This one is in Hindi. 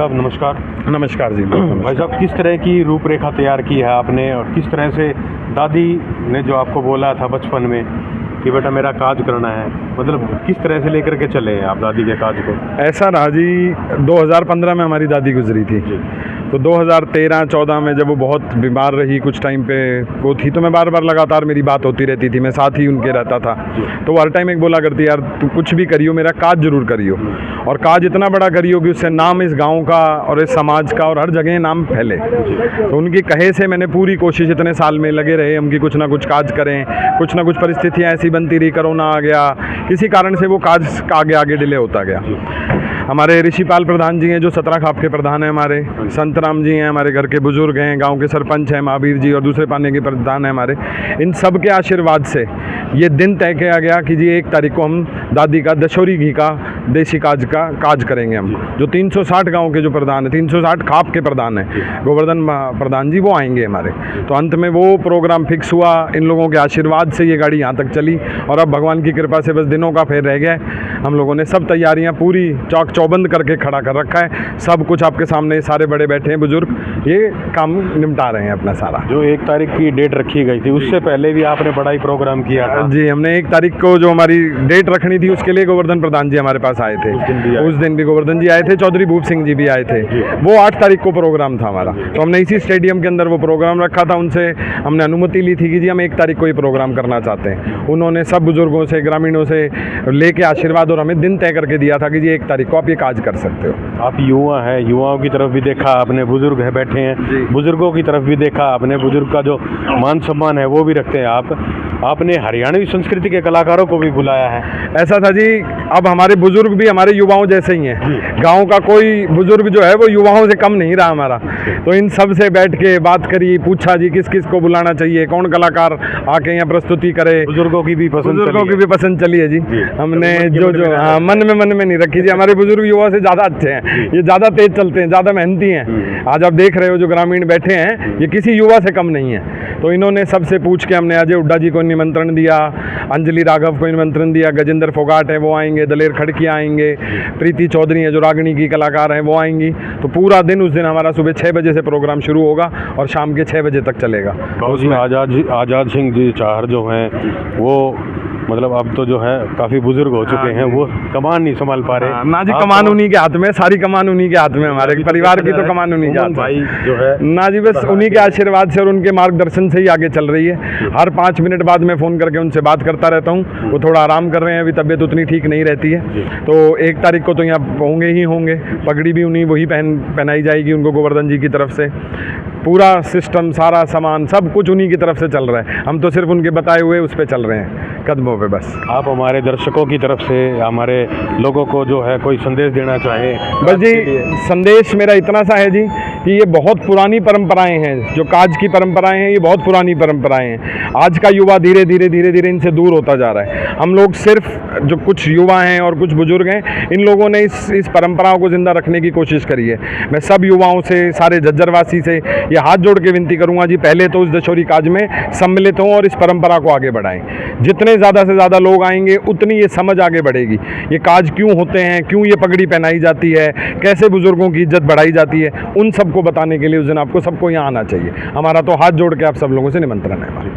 साहब नमस्कार। नमस्कार जी। भाई साहब, किस तरह की रूपरेखा तैयार की है आपने और किस तरह से दादी ने जो आपको बोला था बचपन में कि बेटा मेरा काज करना है, मतलब किस तरह से लेकर के चले हैं आप दादी के काज को? ऐसा रहा जी, 2015 में हमारी दादी गुजरी थी। जी। तो 2013-14 में जब वो बहुत बीमार रही, कुछ टाइम पे वो थी, तो मैं बार बार लगातार मेरी बात होती रहती थी, मैं साथ ही उनके रहता था। तो वो हर टाइम एक बोला करती, यार तू कुछ भी करियो, मेरा काज जरूर करियो, और काज इतना बड़ा करियो कि उससे नाम इस गांव का और इस समाज का और हर जगह नाम फैले। तो उनकी कहे से मैंने पूरी कोशिश इतने साल में लगे रहे हम कि कुछ ना कुछ काज करें। कुछ ना कुछ परिस्थितियाँ ऐसी बनती रही, कोरोना आ गया, किसी कारण से वो काज आगे आगे डिले होता गया। हमारे ऋषिपाल प्रधान जी हैं जो 17 खाप के प्रधान हैं, हमारे संतराम जी हैं, हमारे घर के बुजुर्ग हैं, गांव के सरपंच हैं महावीर जी, और दूसरे पाने के प्रधान हैं हमारे। इन सब के आशीर्वाद से ये दिन तय किया गया कि जी 1 तारीख को हम दादी का दशहरी घी का देसी काज का काज करेंगे। हम जो 360 गांव के जो प्रधान हैं, 360 खाप के प्रधान हैं, गोवर्धन प्रधान जी, वो आएंगे हमारे। तो अंत में वो प्रोग्राम फिक्स हुआ। इन लोगों के आशीर्वाद से ये गाड़ी यहाँ तक चली, और अब भगवान की कृपा से बस दिनों का फेर रह गया है। हम लोगों ने सब तैयारियां पूरी चौक चौबंद करके खड़ा कर रखा है। सब कुछ आपके सामने, सारे बड़े बैठे हैं बुजुर्ग, ये काम निपटा रहे हैं अपना सारा। जो 1 तारीख की डेट रखी गई थी, उससे पहले भी आपने बड़ा ही प्रोग्राम किया था। जी, हमने 1 तारीख को जो हमारी डेट रखनी थी, उसके लिए गोवर्धन प्रधान जी हमारे पास आए थे। उस दिन भी गोवर्धन जी आए थे, चौधरी भूप सिंह जी भी आए थे। वो 8 तारीख को प्रोग्राम था हमारा। तो हमने इसी स्टेडियम के अंदर वो प्रोग्राम रखा था। उनसे हमने अनुमति ली थी कि जी हम 1 तारीख को ये प्रोग्राम करना चाहते हैं। उन्होंने सब बुजुर्गों से, ग्रामीणों से लेके आशीर्वाद और हमें दिन तय करके दिया था कि जी 1 तारीख को आप ये काज कर सकते हो। आप युवा हैं, युवाओं की तरफ भी देखा आपने, बुजुर्ग है बैठे हैं, बुजुर्गों की तरफ भी देखा आपने, बुजुर्ग का जो मान सम्मान है वो भी रखते हैं आप। आपने हरियाणवी संस्कृति के कलाकारों को भी बुलाया है। ऐसा था जी, अब हमारे बुजुर्ग भी हमारे युवाओं जैसे ही हैं। गांव का कोई बुजुर्ग जो है वो युवाओं से कम नहीं रहा हमारा। तो इन सब से बैठ के बात करी, पूछा जी किस किस को बुलाना चाहिए, कौन कलाकार आके यहाँ प्रस्तुति करे। बुजुर्गों की भी पसंद चली है जी। हमने जो मन में नहीं रखी जी। हमारे बुजुर्ग युवा से ज़्यादा अच्छे हैं, ये ज़्यादा तेज चलते हैं, ज़्यादा मेहनती हैं। आज आप देख रहे हो जो ग्रामीण बैठे हैं, ये किसी युवा से कम नहीं है। तो इन्होंने सबसे पूछ के हमने अजय हुड्डा जी को निमंत्रण दिया, अंजलि राघव को निमंत्रण दिया, गजेंद्र फोगाट है वो आएंगे, दलेर खड़किया आएंगे, प्रीति चौधरी है जो रागनी की कलाकार हैं वो आएंगी। तो पूरा दिन उस दिन हमारा सुबह 6 बजे से प्रोग्राम शुरू होगा और शाम के 6 बजे तक चलेगा। उसमें आज़ाद सिंह जी चाहर जो हैं वो मतलब अब तो जो है काफ़ी बुजुर्ग हो चुके हैं, वो कमान नहीं संभाल पा रहे। ना जी, कमान उन्हीं के हाथ में, सारी कमान उन्हीं के हाथ में, हमारे परिवार की तो कमान उन्हीं के हाथ में भाई जो है ना जी। बस उन्हीं के आशीर्वाद से और उनके मार्गदर्शन से ही आगे चल रही है। हर 5 मिनट बाद मैं फ़ोन करके उनसे बात करता रहता हूँ। वो थोड़ा आराम कर रहे हैं, अभी तबीयत उतनी ठीक नहीं रहती है। तो 1 तारीख को तो यहाँ होंगे ही होंगे। पगड़ी भी उन्हीं वही पहनाई जाएगी उनको गोवर्धन जी की तरफ से। पूरा सिस्टम, सारा सामान, सब कुछ उन्हीं की तरफ से चल रहा है। हम तो सिर्फ उनके बताए हुए उस पर चल रहे हैं, कदमों पे बस। आप हमारे दर्शकों की तरफ से, हमारे लोगों को जो है कोई संदेश देना चाहें? बस जी, संदेश मेरा इतना सा है जी कि ये बहुत पुरानी परंपराएं हैं, जो काज की परंपराएं हैं, ये बहुत पुरानी परंपराएं हैं। आज का युवा धीरे धीरे इनसे दूर होता जा रहा है। हम लोग सिर्फ जो कुछ युवा हैं और कुछ बुजुर्ग हैं, इन लोगों ने इस परंपराओं को जिंदा रखने की कोशिश करी है। मैं सब युवाओं से, सारे झज्जरवासी से ये हाथ जोड़ के विनती करूंगा जी, पहले तो उस दशहरी काज में सम्मिलित हों और इस परंपरा को आगे बढ़ाएं। जितने ज़्यादा से ज़्यादा लोग आएंगे उतनी ये समझ आगे बढ़ेगी। ये काज क्यों होते हैं, क्यों ये पगड़ी पहनाई जाती है, कैसे बुजुर्गों की इज्जत बढ़ाई जाती है, उन सबको बताने के लिए उस दिन आपको सबको यहाँ आना चाहिए। हमारा तो हाथ जोड़ के आप सब लोगों से निमंत्रण है हमारी।